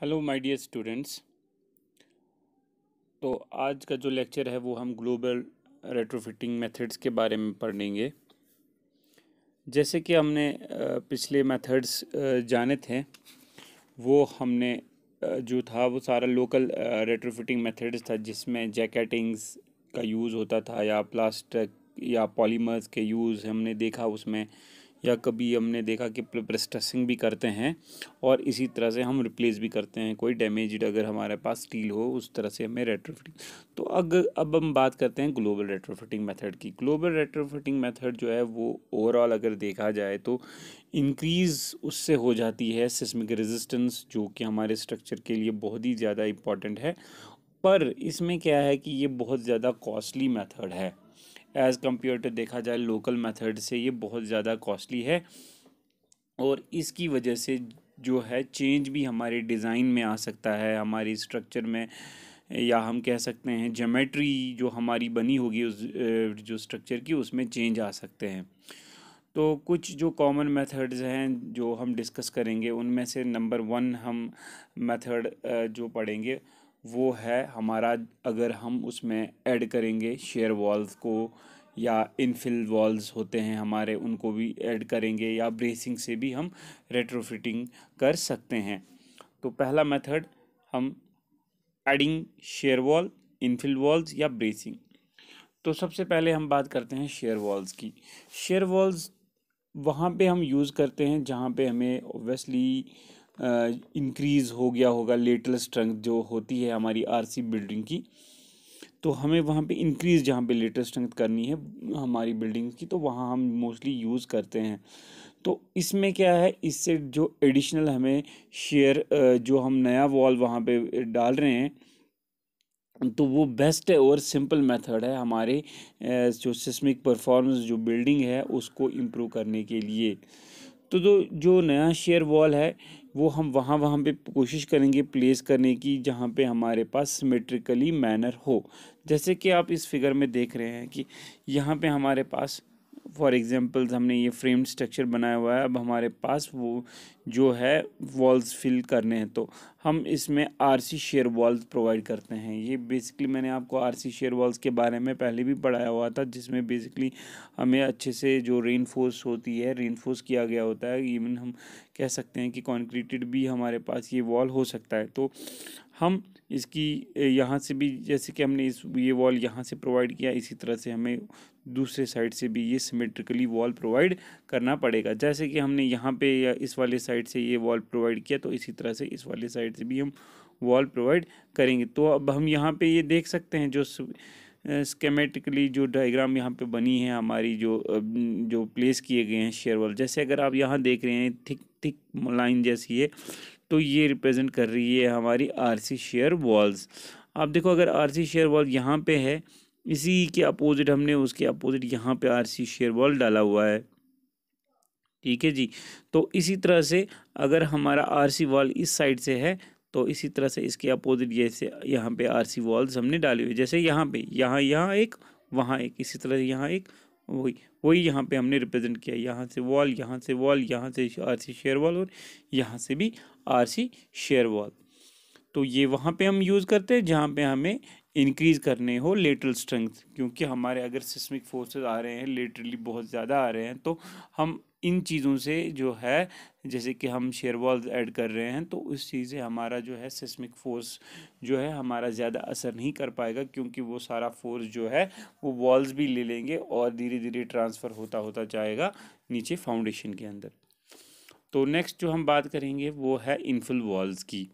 Hello my dear students. तो आज का जो लेक्चर है वो हम ग्लोबल रेट्रोफिटिंग मेथड्स के बारे में पढ़ेंगे। जैसे कि हमने पिछले मेथड्स जाने थे, वो हमने जो था वो सारा लोकल रेट्रोफिटिंग मेथड्स था, जिसमें जैकेटिंग्स का यूज़ होता था या प्लास्टिक या पॉलीमर्स के यूज़ हमने देखा उसमें, या कभी हमने देखा कि प्रेस्टसिंग भी करते हैं और इसी तरह से हम रिप्लेस भी करते हैं कोई डैमेज्ड अगर हमारे पास स्टील हो, उस तरह से हमें रेट्रोफिटिंग। तो अब हम बात करते हैं ग्लोबल रेट्रोफिटिंग मेथड की। ग्लोबल रेट्रोफिटिंग मेथड जो है वो ओवरऑल अगर देखा जाए तो इंक्रीज़ उससे हो जाती है सिस्मिक रेजिस्टेंस, जो कि हमारे स्ट्रक्चर के लिए बहुत ही ज़्यादा इम्पॉर्टेंट है। पर इसमें क्या है कि ये बहुत ज़्यादा कॉस्टली मेथड है एज़ कम्पेयर टू देखा जाए लोकल मेथड से। ये बहुत ज़्यादा कॉस्टली है और इसकी वजह से जो है चेंज भी हमारे डिज़ाइन में आ सकता है, हमारी स्ट्रक्चर में, या हम कह सकते हैं ज्योमेट्री जो हमारी बनी होगी उस जो स्ट्रक्चर की, उसमें चेंज आ सकते हैं। तो कुछ जो कॉमन मेथड्स हैं जो हम डिस्कस करेंगे, उनमें से नंबर 1 हम मेथड जो पढ़ेंगे वो है हमारा, अगर हम उसमें ऐड करेंगे शेयर वॉल्स को, या इनफिल वॉल्स होते हैं हमारे, उनको भी ऐड करेंगे, या ब्रेसिंग से भी हम रेट्रोफिटिंग कर सकते हैं। तो पहला मेथड हम adding share wall, infill walls या ब्रेसिंग। तो सबसे पहले हम बात करते हैं शेयर वॉल्स की। शेयर वॉल्स वहाँ पे हम यूज़ करते हैं जहाँ पे हमें ऑब्वियसली इंक्रीज़ हो गया होगा लेटरल स्ट्रेंथ जो होती है हमारी आरसी बिल्डिंग की। तो हमें वहाँ पे इंक्रीज़ जहाँ पे लेटरल स्ट्रेंथ करनी है हमारी बिल्डिंग की, तो वहाँ हम मोस्टली यूज़ करते हैं। तो इसमें क्या है, इससे जो एडिशनल हमें शेयर जो हम नया वॉल वहाँ पे डाल रहे हैं, तो वो बेस्ट है और सिंपल मेथड है हमारे जो सिस्मिक परफॉर्मेंस जो बिल्डिंग है उसको इम्प्रूव करने के लिए। तो जो नया शेयर वॉल है वो हम वहाँ वहाँ पे कोशिश करेंगे प्लेस करने की जहाँ पे हमारे पास सिमेट्रिकली मैनर हो। जैसे कि आप इस फिगर में देख रहे हैं कि यहाँ पे हमारे पास फॉर एग्जांपल हमने ये फ्रेम स्ट्रक्चर बनाया हुआ है। अब हमारे पास वो जो है वॉल्स फिल करने हैं, तो हम इसमें आरसी शेयर वॉल्स प्रोवाइड करते हैं। ये बेसिकली मैंने आपको आरसी शेयर वॉल्स के बारे में पहले भी पढ़ाया हुआ था, जिसमें बेसिकली हमें अच्छे से जो रेनफोर्स होती है, रेनफोर्स किया गया होता है। इवन हम कह सकते हैं कि कॉन्क्रीटेड भी हमारे पास ये वॉल हो सकता है। तो हम इसकी यहाँ से भी, जैसे कि हमने ये वॉल यहाँ से प्रोवाइड किया, इसी तरह से हमें दूसरे साइड से भी ये सिमेट्रिकली वॉल प्रोवाइड करना पड़ेगा। जैसे कि हमने यहाँ पे या इस वाले साइड से ये वॉल प्रोवाइड किया, तो इसी तरह से इस वाले साइड से भी हम वॉल प्रोवाइड करेंगे। तो अब हम यहाँ पे ये देख सकते हैं जो स्केमेटिकली जो डायग्राम यहाँ पे बनी है हमारी, जो प्लेस किए गए हैं शेयर वॉल। जैसे अगर आप यहाँ देख रहे हैं थिक थिक लाइन जैसी है, तो ये रिप्रेजेंट कर रही है हमारी आरसी शेयर वॉल्स। आप देखो, अगर आरसी शेयर वॉल यहाँ पे है, इसी के अपोजिट हमने उसके अपोजिट यहाँ पे आरसी शेयर वॉल डाला हुआ है। ठीक है जी। तो इसी तरह से अगर हमारा आरसी वॉल इस साइड से है, तो इसी तरह से इसके अपोजिट ये से यहाँ पे आरसी वॉल्स हमने डाली हुई। जैसे यहाँ पे यहाँ एक, वहाँ एक, इसी तरह से यहाँ एक, वही वही यहाँ पे हमने रिप्रेजेंट किया। यहाँ से वॉल, यहाँ से वॉल, यहाँ से आरसी शेयर वॉल, और यहाँ से भी आरसी शेयर वॉल। तो ये वहाँ पे हम यूज़ करते हैं जहाँ पे हमें इंक्रीज़ करने हो लेटरल स्ट्रेंथ, क्योंकि हमारे अगर सिस्मिक फोर्सेस आ रहे हैं लेटरली बहुत ज़्यादा आ रहे हैं, तो हम इन चीज़ों से जो है, जैसे कि हम शेयर वॉल्स ऐड कर रहे हैं, तो उस चीज़ से हमारा जो है सिस्मिक फोर्स जो है हमारा ज़्यादा असर नहीं कर पाएगा, क्योंकि वो सारा फोर्स जो है वो वॉल्स भी ले लेंगे और धीरे धीरे ट्रांसफ़र होता होता जाएगा नीचे फाउंडेशन के अंदर। तो नेक्स्ट जो हम बात करेंगे वो है इनफिल वॉल्स की।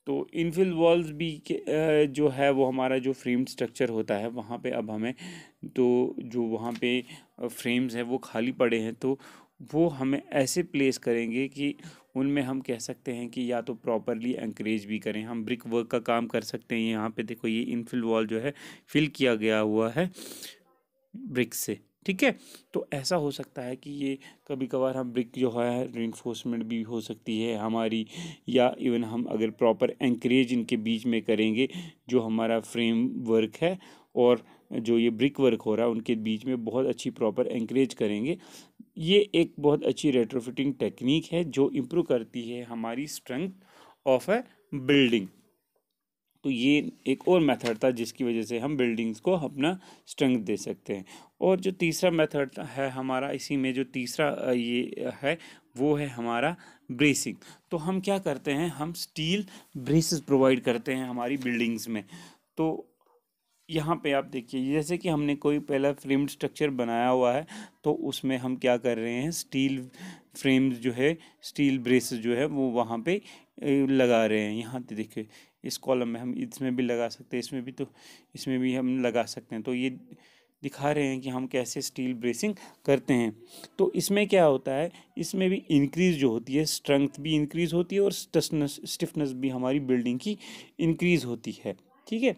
तो इनफिल वॉल्स भी जो है वो हमारा जो फ्रेम स्ट्रक्चर होता है वहाँ पे अब हमें, तो जो वहाँ पे फ्रेम्स हैं वो खाली पड़े हैं, तो वो हमें ऐसे प्लेस करेंगे कि उनमें हम कह सकते हैं कि या तो प्रॉपरली एंकरेज भी करें, हम ब्रिक वर्क का काम कर सकते हैं। यहाँ पे देखो, ये इनफिल वॉल जो है फिल किया गया हुआ है ब्रिक से। ठीक है। तो ऐसा हो सकता है कि ये कभी कभार हम ब्रिक जो है रेनफोर्समेंट भी हो सकती है हमारी, या इवन हम अगर प्रॉपर एंकरेज इनके बीच में करेंगे, जो हमारा फ्रेम वर्क है और जो ये ब्रिक वर्क हो रहा है उनके बीच में बहुत अच्छी प्रॉपर एंकरेज करेंगे। ये एक बहुत अच्छी रेट्रोफिटिंग टेक्निक है जो इम्प्रूव करती है हमारी स्ट्रेंथ ऑफ ए बिल्डिंग। तो ये एक और मेथड था जिसकी वजह से हम बिल्डिंग्स को अपना स्ट्रेंथ दे सकते हैं। और जो तीसरा मेथड है हमारा, इसी में जो तीसरा ये है वो है हमारा ब्रेसिंग। तो हम क्या करते हैं, हम स्टील ब्रेसेस प्रोवाइड करते हैं हमारी बिल्डिंग्स में। तो यहाँ पे आप देखिए, जैसे कि हमने कोई पहला फ्रेम्ड स्ट्रक्चर बनाया हुआ है, तो उसमें हम क्या कर रहे हैं, स्टील फ्रेम्स जो है, स्टील ब्रेसेस जो है वो वहाँ पे लगा रहे हैं। यहाँ पे देखिए, इस कॉलम में हम इसमें भी लगा सकते हैं, इसमें भी, तो इसमें भी हम लगा सकते हैं। तो ये दिखा रहे हैं कि हम कैसे स्टील ब्रेसिंग करते हैं। तो इसमें क्या होता है, इसमें भी इंक्रीज जो होती है, स्ट्रेंथ भी इंक्रीज होती है और स्टिफनेस भी हमारी बिल्डिंग की इंक्रीज होती है। ठीक है।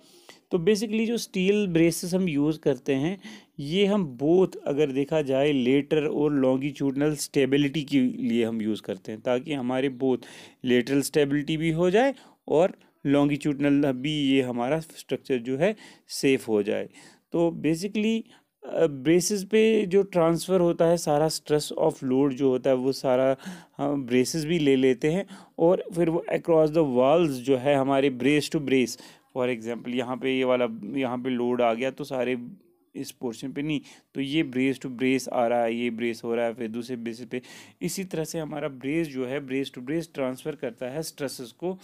तो बेसिकली जो स्टील ब्रेसेस हम यूज़ करते हैं, ये हम बोथ अगर देखा जाए लेटरल और लॉन्गिट्यूडनल स्टेबिलिटी के लिए हम यूज़ करते हैं, ताकि हमारे बोथ लेटरल स्टेबिलिटी भी हो जाए और लॉन्गिट्यूडनल भी ये हमारा स्ट्रक्चर जो है सेफ हो जाए। तो बेसिकली ब्रेसेस पे जो ट्रांसफ़र होता है सारा स्ट्रेस ऑफ लोड जो होता है वो सारा हम ब्रेसेस भी ले लेते हैं, और फिर वो अक्रॉस द वॉल्स जो है हमारे brace to brace, for example यहाँ पे ये वाला, यहाँ पे लोड आ गया तो सारे इस पोर्शन पे नहीं, तो ये ब्रेस टू ब्रेस आ रहा है, ये ब्रेस हो रहा है, फिर दूसरे ब्रेस पे। इसी तरह से हमारा ब्रेस जो है ब्रेस टू ब्रेस ट्रांसफ़र करता है स्ट्रेसेस को,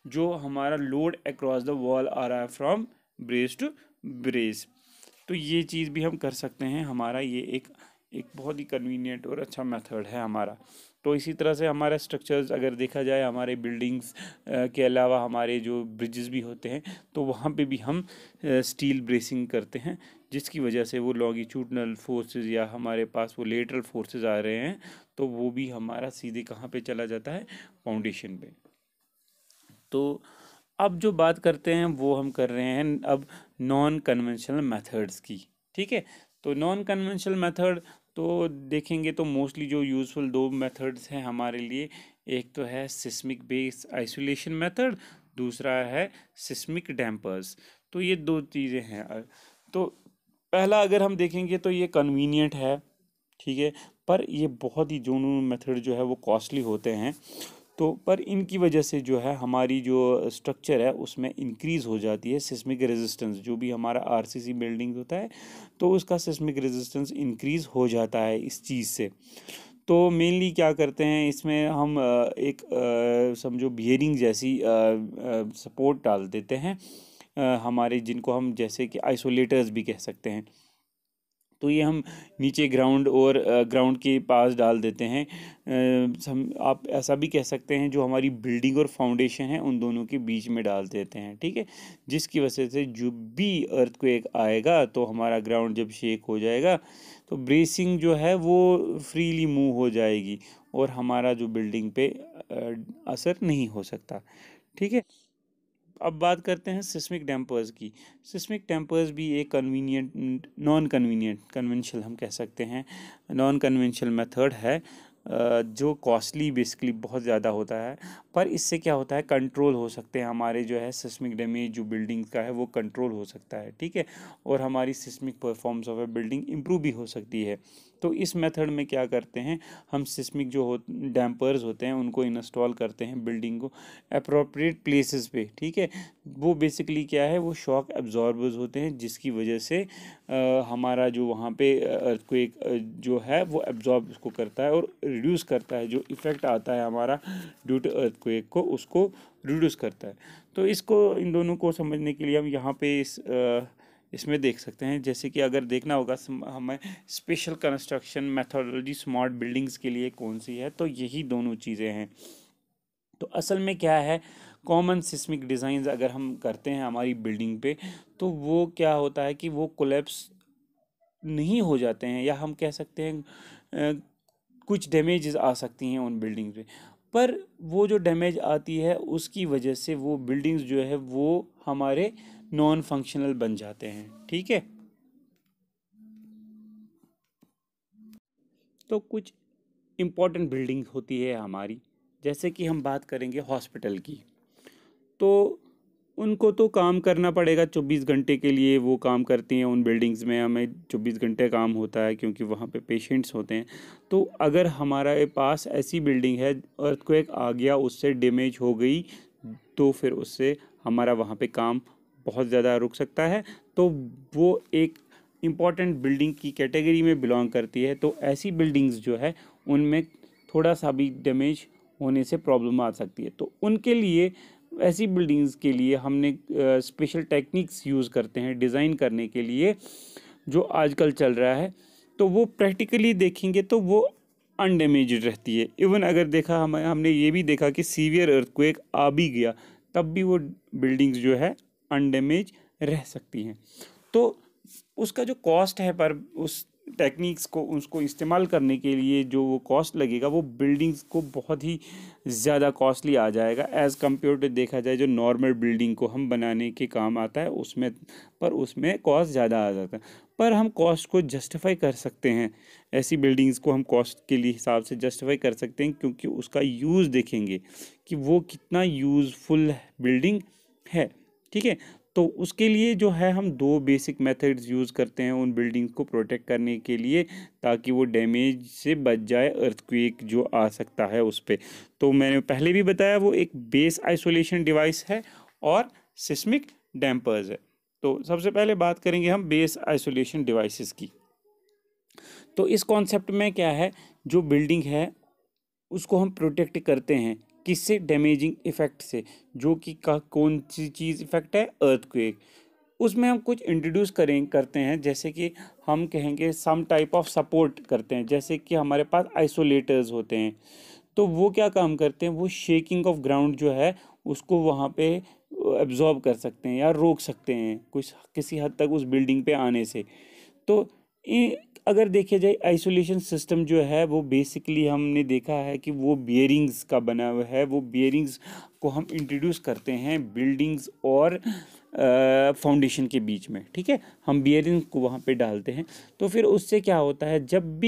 जो हमारा लोड अक्रॉस द वॉल आ रहा है फ्रॉम ब्रेस टू ब्रेस। तो ये चीज़ भी हम कर सकते हैं। हमारा ये एक बहुत ही कन्वीनियंट और अच्छा मेथड है हमारा। तो इसी तरह से हमारे स्ट्रक्चर्स अगर देखा जाए, हमारे बिल्डिंग्स के अलावा हमारे जो ब्रिजेस भी होते हैं, तो वहाँ पे भी हम स्टील ब्रेसिंग करते हैं, जिसकी वजह से वो लॉन्गिट्यूडनल फोर्सेस या हमारे पास वो लेटरल फोर्सेस आ रहे हैं, तो वो भी हमारा सीधे कहाँ पे चला जाता है, फाउंडेशन पे। तो अब जो बात करते हैं वो हम कर रहे हैं अब नॉन कन्वेंशनल मेथड्स की। ठीक है। तो नॉन कन्वेंशनल मेथड तो देखेंगे तो मोस्टली जो यूज़फुल दो मेथड्स हैं हमारे लिए, एक तो है सिस्मिक बेस आइसोलेशन मेथड, दूसरा है सिस्मिक डैम्पर्स। तो ये दो चीज़ें हैं। तो पहला अगर हम देखेंगे तो ये कन्वीनियंट है, ठीक है, पर ये बहुत ही दोनों मेथड जो है वो कॉस्टली होते हैं। तो पर इनकी वजह से जो है हमारी जो स्ट्रक्चर है उसमें इंक्रीज़ हो जाती है सिस्मिक रेजिस्टेंस। जो भी हमारा आरसीसी बिल्डिंग होता है तो उसका सिस्मिक रेजिस्टेंस इंक्रीज़ हो जाता है इस चीज़ से। तो मेनली क्या करते हैं इसमें हम एक समझो बियरिंग जैसी सपोर्ट डाल देते हैं हमारे, जिनको हम जैसे कि आइसोलेटर्स भी कह सकते हैं। तो ये हम नीचे ग्राउंड और ग्राउंड के पास डाल देते हैं। हम आप ऐसा भी कह सकते हैं जो हमारी बिल्डिंग और फाउंडेशन है उन दोनों के बीच में डाल देते हैं। ठीक है। जिसकी वजह से जो भी अर्थक्वेक आएगा तो हमारा ग्राउंड जब शेक हो जाएगा तो ब्रेसिंग जो है वो फ्रीली मूव हो जाएगी और हमारा जो बिल्डिंग पे असर नहीं हो सकता। ठीक है। अब बात करते हैं सिस्मिक डैम्पर्स की। सिस्मिक डैम्पर्स भी एक कन्वीनियंट नॉन कन्वीनियंट कन्वेंशनल हम कह सकते हैं, नॉन कन्वेंशनल मेथड है, जो कॉस्टली बेसिकली बहुत ज़्यादा होता है। पर इससे क्या होता है, कंट्रोल हो सकते हैं हमारे जो है सिस्मिक डैमेज जो बिल्डिंग का है वो कंट्रोल हो सकता है। ठीक है। और हमारी seismic performance of A building improve भी हो सकती है। तो इस मेथड में क्या करते हैं, हम सिस्मिक जो डैम्पर्स होते हैं उनको इंस्टॉल करते हैं बिल्डिंग को अप्रोप्रिएट प्लेसेस पे। ठीक है। वो बेसिकली क्या है, वो शॉक एब्जॉर्बर्स होते हैं, जिसकी वजह से हमारा जो वहाँ पे अर्थक्वेक जो है वो एब्जॉर्ब उसको करता है और रिड्यूस करता है, जो इफ़ेक्ट आता है हमारा ड्यू टू अर्थक्वेक को उसको रिड्यूस करता है। तो इसको इन दोनों को समझने के लिए हम यहाँ पे इसमें देख सकते हैं, जैसे कि अगर देखना होगा हमें special construction methodology smart buildings के लिए कौन सी है, तो यही दोनों चीज़ें हैं। तो असल में क्या है, कॉमन सिस्मिक डिज़ाइंस अगर हम करते हैं हमारी बिल्डिंग पे, तो वो क्या होता है कि वो कोलैप्स नहीं हो जाते हैं, या हम कह सकते हैं कुछ डैमेजेस आ सकती हैं उन बिल्डिंग पे। पर वो जो डैमेज आती है उसकी वजह से वो बिल्डिंग्स जो है वो हमारे नॉन फंक्शनल बन जाते हैं। ठीक है। तो कुछ इम्पोर्टेंट बिल्डिंग होती है हमारी, जैसे कि हम बात करेंगे हॉस्पिटल की, तो उनको तो काम करना पड़ेगा 24 घंटे के लिए, वो काम करती हैं उन बिल्डिंग्स में, हमें 24 घंटे काम होता है क्योंकि वहाँ पे पेशेंट्स होते हैं। तो अगर हमारे पास ऐसी बिल्डिंग है, अर्थक्वेक आ गया, उससे डैमेज हो गई तो फिर उससे हमारा वहाँ पे काम बहुत ज़्यादा रुक सकता है। तो वो एक इम्पॉर्टेंट बिल्डिंग की कैटेगरी में बिलोंग करती है। तो ऐसी बिल्डिंग्स जो है उनमें थोड़ा सा भी डैमेज होने से प्रॉब्लम आ सकती है। तो उनके लिए, ऐसी बिल्डिंग्स के लिए हमने स्पेशल टेक्निक्स यूज़ करते हैं डिज़ाइन करने के लिए, जो आजकल चल रहा है। तो वो प्रैक्टिकली देखेंगे तो वो अनडैमेज्ड रहती है। इवन अगर देखा हमने ये भी देखा कि सीवियर अर्थक्वेक आ भी गया तब भी वो बिल्डिंग्स जो है अनडैमेज रह सकती हैं। तो उसका जो कॉस्ट है पर उस टेक्निक्स को उसको इस्तेमाल करने के लिए जो वो कॉस्ट लगेगा वो बिल्डिंग्स को बहुत ही ज़्यादा कॉस्टली आ जाएगा एज़ कम्पेयर टू देखा जाए जो नॉर्मल बिल्डिंग को हम बनाने के काम आता है उसमें, पर उसमें कॉस्ट ज़्यादा आ जाता है। पर हम कॉस्ट को जस्टिफाई कर सकते हैं, ऐसी बिल्डिंग्स को हम कॉस्ट के लिए हिसाब से जस्टिफाई कर सकते हैं, क्योंकि उसका यूज़ देखेंगे कि वो कितना यूज़फुल बिल्डिंग है। ठीक है, तो उसके लिए जो है हम दो बेसिक मेथड्स यूज़ करते हैं उन बिल्डिंग्स को प्रोटेक्ट करने के लिए, ताकि वो डैमेज से बच जाए अर्थक्वेक जो आ सकता है उस पर। तो मैंने पहले भी बताया वो एक बेस आइसोलेशन डिवाइस है और सिस्मिक डैम्पर्स है। तो सबसे पहले बात करेंगे हम बेस आइसोलेशन डिवाइसेस की। तो इस कॉन्सेप्ट में क्या है, जो बिल्डिंग है उसको हम प्रोटेक्ट करते हैं किससे, डैमेजिंग इफेक्ट से, जो कि कौन सी चीज़ इफेक्ट है, अर्थक्वेक। उसमें हम कुछ इंट्रोड्यूस करते हैं, जैसे कि हम कहेंगे सम टाइप ऑफ सपोर्ट करते हैं। जैसे कि हमारे पास आइसोलेटर्स होते हैं, तो वो क्या काम करते हैं, वो शेकिंग ऑफ ग्राउंड जो है उसको वहाँ पे एब्जॉर्ब कर सकते हैं या रोक सकते हैं कुछ किसी हद तक उस बिल्डिंग पे आने से। तो अगर देखा जाए आइसोलेशन सिस्टम जो है वो बेसिकली हमने देखा है कि वो बियरिंग्स का बना हुआ है। वो बियरिंग्स को हम इंट्रोड्यूस करते हैं बिल्डिंग्स और फाउंडेशन के बीच में। ठीक है, हम बियरिंग को वहाँ पे डालते हैं। तो फिर उससे क्या होता है, जब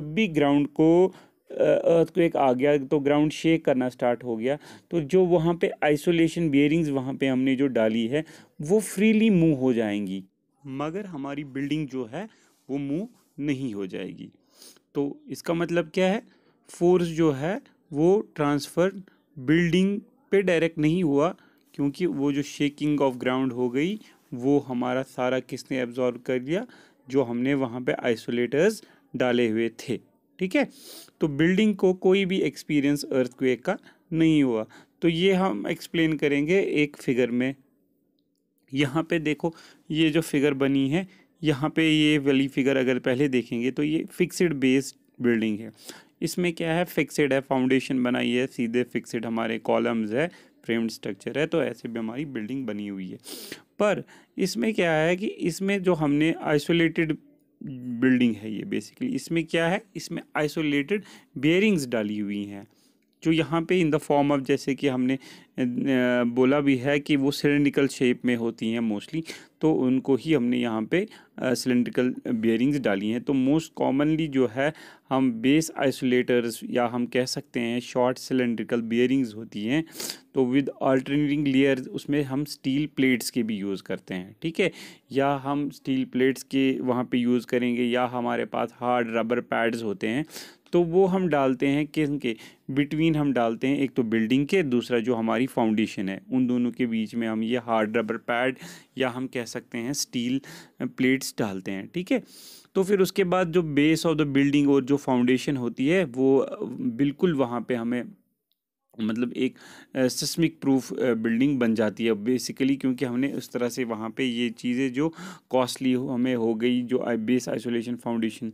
भी ग्राउंड को अर्थक्वेक आ गया तो ग्राउंड शेक करना स्टार्ट हो गया, तो जो वहाँ पे आइसोलेशन बियरिंग्स वहाँ पे हमने जो डाली है वो फ्रीली मूव हो जाएंगी, मगर हमारी बिल्डिंग जो है वो मूव नहीं हो जाएगी। तो इसका मतलब क्या है, फोर्स जो है वो ट्रांसफ़र बिल्डिंग पे डायरेक्ट नहीं हुआ, क्योंकि वो जो शेकिंग ऑफ ग्राउंड हो गई वो हमारा सारा किसने एब्जॉर्ब कर लिया, जो हमने वहाँ पे आइसोलेटर्स डाले हुए थे। ठीक है, तो बिल्डिंग को कोई भी एक्सपीरियंस अर्थक्वेक का नहीं हुआ। तो ये हम एक्सप्लेन करेंगे एक फिगर में। यहाँ पे देखो, ये जो फिगर बनी है, यहाँ पे ये वाली फिगर अगर पहले देखेंगे तो ये फिक्स्ड बेस्ड बिल्डिंग है। इसमें क्या है, फिक्स्ड है, फाउंडेशन बनाई है, सीधे फिक्स्ड हमारे कॉलम्स है, फ्रेम्ड स्ट्रक्चर है, तो ऐसे भी हमारी बिल्डिंग बनी हुई है। पर इसमें क्या है कि इसमें जो हमने आइसोलेटेड बिल्डिंग है ये बेसिकली, इसमें क्या है, इसमें आइसोलेटेड बेयरिंग्स डाली हुई हैं, जो यहाँ पे इन द फॉर्म ऑफ, जैसे कि हमने बोला भी है कि वो सिलेंड्रिकल शेप में होती हैं मोस्टली, तो उनको ही हमने यहाँ पे सिलेंड्रिकल बियरिंग्स डाली हैं। तो मोस्ट कॉमनली जो है हम बेस आइसोलेटर्स या हम कह सकते हैं शॉर्ट सिलेंड्रिकल बियरिंग्स होती हैं, तो विद अल्टरनेटिंग लेयर उसमें हम स्टील प्लेट्स के भी यूज़ करते हैं। ठीक है, या हम स्टील प्लेट्स के वहाँ पे यूज़ करेंगे, या हमारे पास हार्ड रबर पैड्स होते हैं, तो वो हम डालते हैं किनके बिटवीन, हम डालते हैं एक तो बिल्डिंग के, दूसरा जो हमारी फाउंडेशन है, उन दोनों के बीच में हम ये हार्ड रबर पैड या हम कह सकते हैं स्टील प्लेट्स डालते हैं। ठीक है, तो फिर उसके बाद जो बेस ऑफ द बिल्डिंग और जो फाउंडेशन होती है वो बिल्कुल वहाँ पे हमें मतलब एक सिस्मिक प्रूफ बिल्डिंग बन जाती है बेसिकली, क्योंकि हमने उस तरह से वहाँ पे ये चीज़ें जो कॉस्टली हमें हो गई, जो बेस आइसोलेशन फाउंडेशन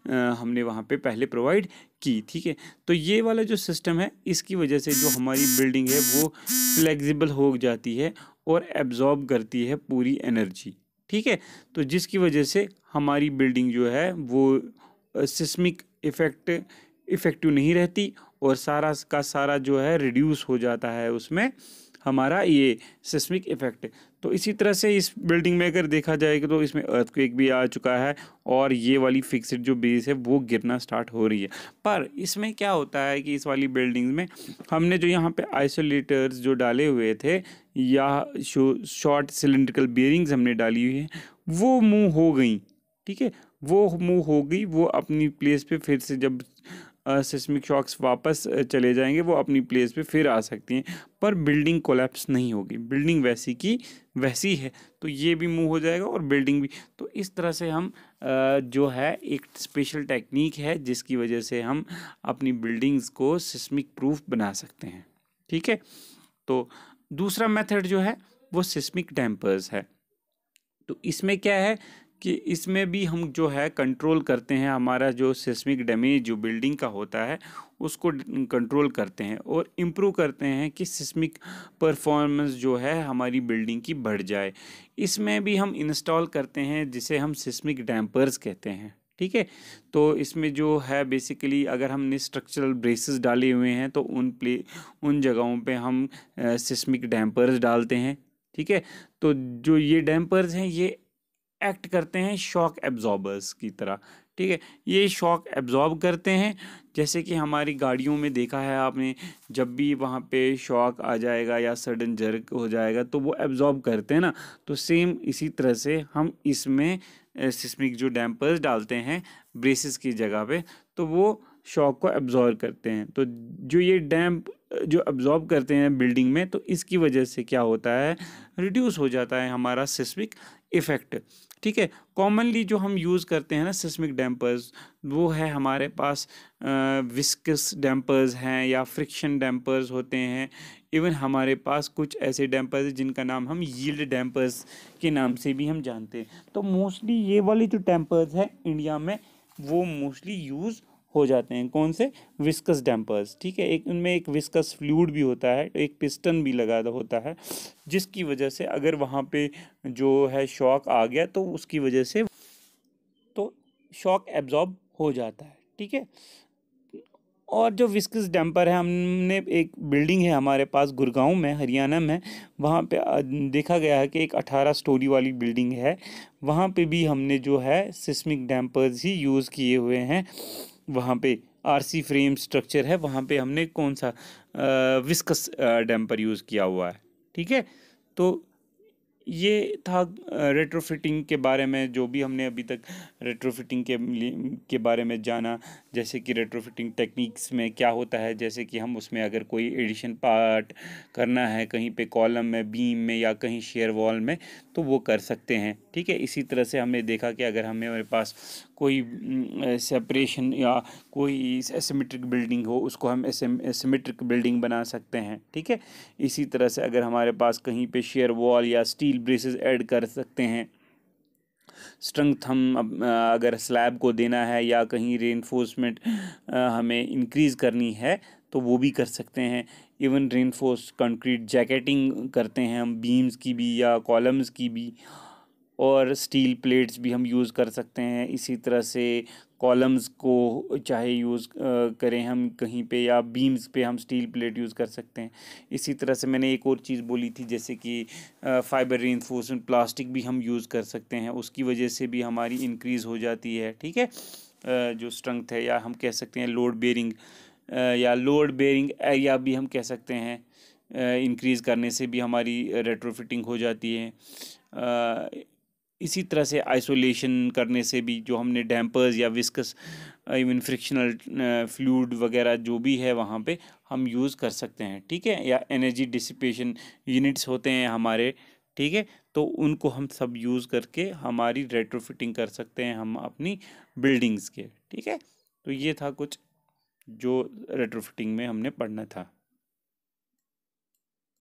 हमने वहाँ पे पहले प्रोवाइड की। ठीक है, तो ये वाला जो सिस्टम है इसकी वजह से जो हमारी बिल्डिंग है वो फ्लेक्सिबल हो जाती है और एब्जॉर्ब करती है पूरी एनर्जी। ठीक है, तो जिसकी वजह से हमारी बिल्डिंग जो है वो सिस्मिक इफ़ेक्टिव नहीं रहती और सारा का सारा जो है रिड्यूस हो जाता है उसमें हमारा ये सिस्मिक इफ़ेक्ट। तो इसी तरह से इस बिल्डिंग में अगर देखा जाएगा तो इसमें अर्थक्वेक भी आ चुका है और ये वाली फिक्स्ड जो बेस है वो गिरना स्टार्ट हो रही है। पर इसमें क्या होता है कि इस वाली बिल्डिंग में हमने जो यहाँ पे आइसोलेटर्स जो डाले हुए थे या शॉर्ट सिलेंड्रिकल बियरिंग्स हमने डाली हुई है वो मूव हो गई। ठीक है, वो मूव हो गई, वो अपनी प्लेस पे फिर से जब सिस्मिक शॉक्स वापस चले जाएंगे, वो अपनी प्लेस पे फिर आ सकती हैं, पर बिल्डिंग कोलैप्स नहीं होगी, बिल्डिंग वैसी की वैसी है, तो ये भी मूव हो जाएगा और बिल्डिंग भी। तो इस तरह से हम जो है एक स्पेशल टेक्निक है जिसकी वजह से हम अपनी बिल्डिंग्स को सिस्मिक प्रूफ बना सकते हैं। ठीक है, तो दूसरा मेथड जो है वो सिस्मिक डैम्पर्स है। तो इसमें क्या है कि इसमें भी हम जो है कंट्रोल करते हैं, हमारा जो सिस्मिक डैमेज जो बिल्डिंग का होता है उसको कंट्रोल करते हैं और इम्प्रूव करते हैं कि सिस्मिक परफॉर्मेंस जो है हमारी बिल्डिंग की बढ़ जाए। इसमें भी हम इंस्टॉल करते हैं जिसे हम सिस्मिक डैम्पर्स कहते हैं। ठीक है, तो इसमें जो है बेसिकली अगर हमने स्ट्रक्चरल ब्रेसेस डाले हुए हैं तो उन जगहों पे हम सिस्मिक डैम्पर्स डालते हैं। ठीक है, तो जो ये डैम्पर्स हैं ये एक्ट करते हैं शॉक एब्जॉर्बर्स की तरह। ठीक है, ये शॉक एब्जॉर्ब करते हैं, जैसे कि हमारी गाड़ियों में देखा है आपने, जब भी वहाँ पे शॉक आ जाएगा या सडन जर्क हो जाएगा तो वो एब्जॉर्ब करते हैं ना, तो सेम इसी तरह से हम इसमें सिस्मिक जो डैम्पर्स डालते हैं ब्रेसेस की जगह पे, तो वो शॉक को एब्जॉर्ब करते हैं। तो जो ये डैम्प जो एब्जॉर्ब करते हैं बिल्डिंग में, तो इसकी वजह से क्या होता है, रिड्यूस हो जाता है हमारा सिस्मिक इफ़ेक्ट। ठीक है, कॉमनली जो हम यूज़ करते हैं ना सिस्मिक डैम्पर्स, वो है हमारे पास विस्कस डैम्पर्स हैं या फ्रिक्शन डैम्पर्स होते हैं। इवन हमारे पास कुछ ऐसे डैम्पर्स हैं जिनका नाम हम यील्ड डैम्पर्स के नाम से भी हम जानते हैं। तो मोस्टली ये वाले जो डैम्पर्स हैं इंडिया में वो मोस्टली यूज़ हो जाते हैं। कौन से? Viscous dampers. ठीक है, एक उनमें एक विस्कस फ्लूइड भी होता है, एक पिस्टन भी लगा होता है, जिसकी वजह से अगर वहाँ पे जो है शॉक आ गया तो उसकी वजह से तो शॉक एब्जॉर्ब हो जाता है। ठीक है, और जो विस्कस डैम्पर है, हमने एक बिल्डिंग है हमारे पास गुड़गांव में, हरियाणा में, वहाँ पे देखा गया है कि एक 18 स्टोरी वाली बिल्डिंग है, वहाँ पे भी हमने जो है सिस्मिक डैम्पर्स ही यूज़ किए हुए हैं। वहाँ पे आरसी फ्रेम स्ट्रक्चर है, वहाँ पे हमने कौन सा विस्कस डैम्पर यूज़ किया हुआ है। ठीक है, तो ये था रेट्रोफिटिंग के बारे में, जो भी हमने अभी तक रेट्रोफिटिंग के बारे में जाना। जैसे कि रेट्रोफिटिंग टेक्निक्स में क्या होता है, जैसे कि हम उसमें अगर कोई एडिशन पार्ट करना है कहीं पे कॉलम में, बीम में या कहीं शेयर वॉल में, तो वो कर सकते हैं। ठीक है, इसी तरह से हमने देखा कि अगर हमारे पास कोई सेपरेशन या कोई एसिमेट्रिक बिल्डिंग हो, उसको हम एसिमेट्रिक बिल्डिंग बना सकते हैं। ठीक है, इसी तरह से अगर हमारे पास कहीं पे शेयर वॉल या स्टील ब्रेसेस ऐड कर सकते हैं। स्ट्रेंथ हम अगर स्लैब को देना है या कहीं रेनफोर्समेंट हमें इंक्रीज़ करनी है तो वो भी कर सकते हैं। इवन रेनफोर्स कंक्रीट जैकेटिंग करते हैं हम, बीम्स की भी या कॉलम्स की भी, और स्टील प्लेट्स भी हम यूज़ कर सकते हैं। इसी तरह से कॉलम्स को चाहे यूज़ करें हम कहीं पे या बीम्स पे हम स्टील प्लेट यूज़ कर सकते हैं। इसी तरह से मैंने एक और चीज़ बोली थी, जैसे कि फाइबर रीइंफोर्समेंट प्लास्टिक भी हम यूज़ कर सकते हैं, उसकी वजह से भी हमारी इंक्रीज़ हो जाती है। ठीक है, जो स्ट्रेंथ है, या हम कह सकते हैं लोड बेयरिंग या लोड बेयरिंग एरिया भी हम कह सकते हैं, इंक्रीज़ करने से भी हमारी रेट्रोफिटिंग हो जाती है। इसी तरह से आइसोलेशन करने से भी, जो हमने डैम्पर्स या विस्कस इवन फ्रिक्शनल फ्लूइड वगैरह जो भी है वहाँ पे हम यूज़ कर सकते हैं। ठीक है, या एनर्जी डिसिपेशन यूनिट्स होते हैं हमारे। ठीक है, तो उनको हम सब यूज़ करके हमारी रेट्रोफिटिंग कर सकते हैं हम अपनी बिल्डिंग्स के। ठीक है, तो ये था कुछ जो रेट्रोफिटिंग में हमने पढ़ना था।